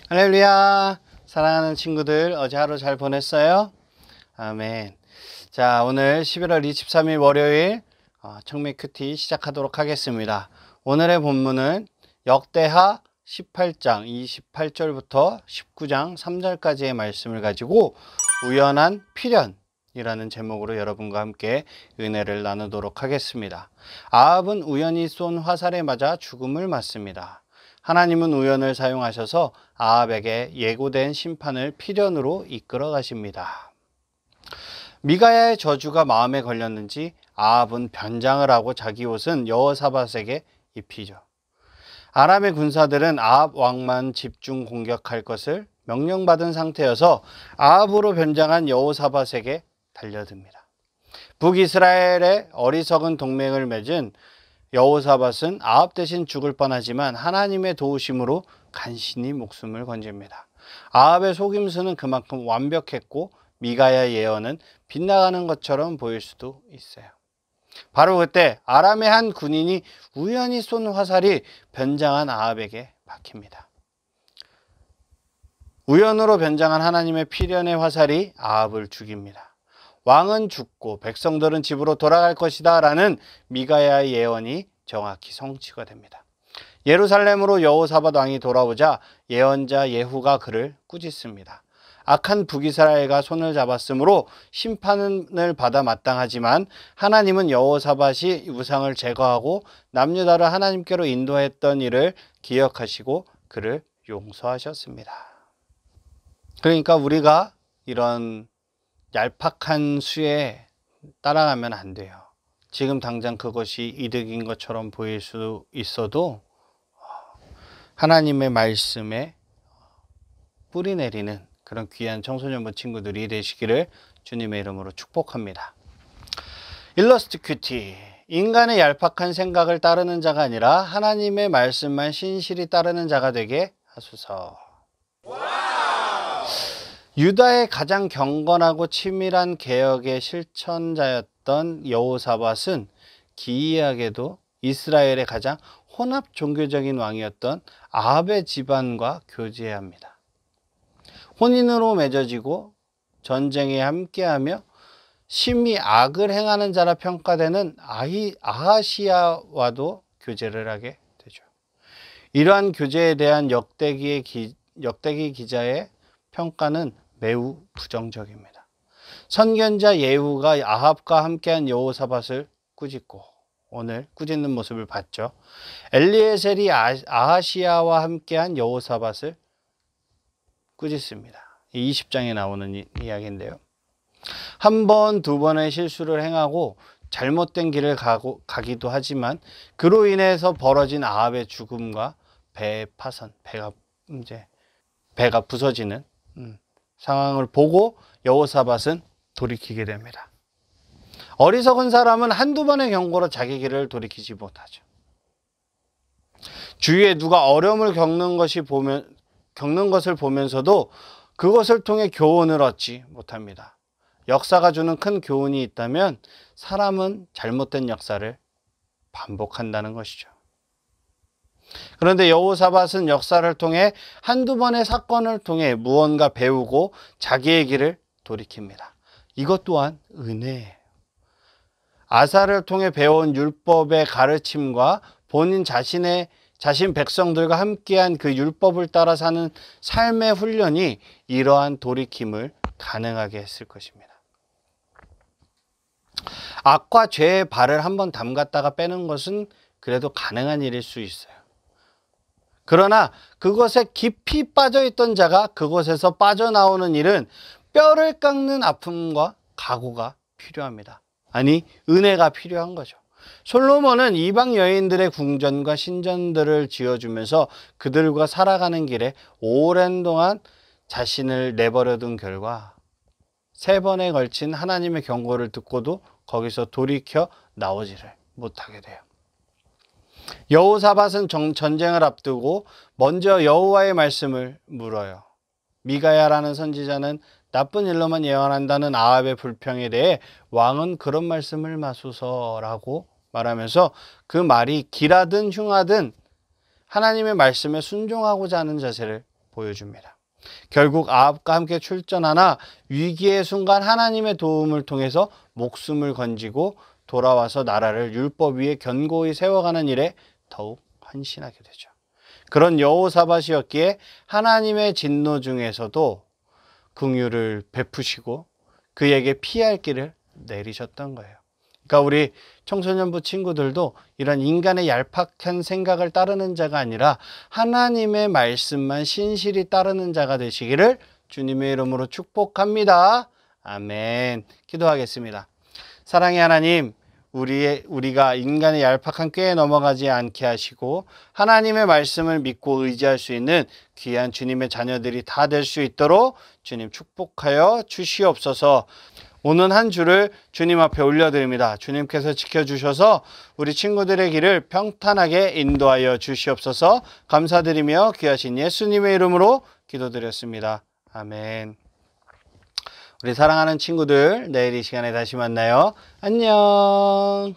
할렐루야. 사랑하는 친구들, 어제 하루 잘 보냈어요? 아멘. 자, 오늘 11월 23일 월요일 청매 큐티 시작하도록 하겠습니다. 오늘의 본문은 역대하 18장 28절부터 19장 3절까지의 말씀을 가지고 우연한 필연이라는 제목으로 여러분과 함께 은혜를 나누도록 하겠습니다. 아합은 우연히 쏜 화살에 맞아 죽음을 맞습니다. 하나님은 우연을 사용하셔서 아합에게 예고된 심판을 필연으로 이끌어 가십니다. 미가야의 저주가 마음에 걸렸는지 아합은 변장을 하고 자기 옷은 여호사밧에게 입히죠. 아람의 군사들은 아합 왕만 집중 공격할 것을 명령받은 상태여서 아합으로 변장한 여호사밧에게 달려듭니다. 북이스라엘의 어리석은 동맹을 맺은 여호사밧은 아합 대신 죽을 뻔하지만 하나님의 도우심으로 간신히 목숨을 건집니다. 아합의 속임수는 그만큼 완벽했고 미가야 예언은 빗나가는 것처럼 보일 수도 있어요. 바로 그때 아람의 한 군인이 우연히 쏜 화살이 변장한 아합에게 박힙니다. 우연으로 변장한 하나님의 필연의 화살이 아합을 죽입니다. 왕은 죽고 백성들은 집으로 돌아갈 것이다 라는 미가야의 예언이 정확히 성취가 됩니다. 예루살렘으로 여호사밧 왕이 돌아오자 예언자 예후가 그를 꾸짖습니다. 악한 북이스라엘과 손을 잡았으므로 심판을 받아 마땅하지만 하나님은 여호사밧이 우상을 제거하고 남유다를 하나님께로 인도했던 일을 기억하시고 그를 용서하셨습니다. 그러니까 우리가 이런 얄팍한 수에 따라가면 안 돼요. 지금 당장 그것이 이득인 것처럼 보일 수 있어도 하나님의 말씀에 뿌리 내리는 그런 귀한 청소년부 친구들이 되시기를 주님의 이름으로 축복합니다. 일러스트 큐티. 인간의 얄팍한 생각을 따르는 자가 아니라 하나님의 말씀만 신실히 따르는 자가 되게 하소서. 유다의 가장 경건하고 치밀한 개혁의 실천자였던 여호사밧은 기이하게도 이스라엘의 가장 혼합 종교적인 왕이었던 아합의 집안과 교제합니다. 혼인으로 맺어지고 전쟁에 함께하며 심히 악을 행하는 자라 평가되는 아하시야와도 교제를 하게 되죠. 이러한 교제에 대한 역대기 기자의 평가는 매우 부정적입니다. 선견자 예후가 아합과 함께한 여호사밧을 꾸짖고 오늘 꾸짖는 모습을 봤죠. 엘리에셀이 아하시야와 함께한 여호사밧을 꾸짖습니다. 20장에 나오는 이야기인데요. 한 번, 두 번의 실수를 행하고 잘못된 길을 가기도 하지만 그로 인해서 벌어진 아합의 죽음과 배의 파선, 배가 부서지는 상황을 보고 여호사밧은 돌이키게 됩니다. 어리석은 사람은 한두 번의 경고로 자기 길을 돌이키지 못하죠. 주위에 누가 어려움을 겪는 것을 보면서도 그것을 통해 교훈을 얻지 못합니다. 역사가 주는 큰 교훈이 있다면 사람은 잘못된 역사를 반복한다는 것이죠. 그런데 여호사밧은 역사를 통해 한두 번의 사건을 통해 무언가 배우고 자기의 길을 돌이킵니다. 이것 또한 은혜예요. 아사를 통해 배운 율법의 가르침과 본인 자신 백성들과 함께한 그 율법을 따라 사는 삶의 훈련이 이러한 돌이킴을 가능하게 했을 것입니다. 악과 죄의 발을 한번 담갔다가 빼는 것은 그래도 가능한 일일 수 있어요. 그러나 그것에 깊이 빠져있던 자가 그것에서 빠져나오는 일은 뼈를 깎는 아픔과 각오가 필요합니다. 아니, 은혜가 필요한 거죠. 솔로몬은 이방 여인들의 궁전과 신전들을 지어주면서 그들과 살아가는 길에 오랜 동안 자신을 내버려둔 결과 3번에 걸친 하나님의 경고를 듣고도 거기서 돌이켜 나오지를 못하게 돼요. 여호사밧은 전쟁을 앞두고 먼저 여호와의 말씀을 물어요. 미가야라는 선지자는 나쁜 일로만 예언한다는 아합의 불평에 대해 왕은 그런 말씀을 마소서라고 말하면서 그 말이 기라든 흉하든 하나님의 말씀에 순종하고자 하는 자세를 보여줍니다. 결국 아합과 함께 출전하나 위기의 순간 하나님의 도움을 통해서 목숨을 건지고 돌아와서 나라를 율법 위에 견고히 세워가는 일에 더욱 헌신하게 되죠. 그런 여호사밧이었기에 하나님의 진노 중에서도 긍휼을 베푸시고 그에게 피할 길을 내리셨던 거예요. 그러니까 우리 청소년부 친구들도 이런 인간의 얄팍한 생각을 따르는 자가 아니라 하나님의 말씀만 신실히 따르는 자가 되시기를 주님의 이름으로 축복합니다. 아멘. 기도하겠습니다. 사랑의 하나님, 우리가 인간의 얄팍한 꾀에 넘어가지 않게 하시고 하나님의 말씀을 믿고 의지할 수 있는 귀한 주님의 자녀들이 다 될 수 있도록 주님 축복하여 주시옵소서. 오는 한 주를 주님 앞에 올려드립니다. 주님께서 지켜주셔서 우리 친구들의 길을 평탄하게 인도하여 주시옵소서. 감사드리며 귀하신 예수님의 이름으로 기도드렸습니다. 아멘. 우리 사랑하는 친구들, 내일 이 시간에 다시 만나요. 안녕.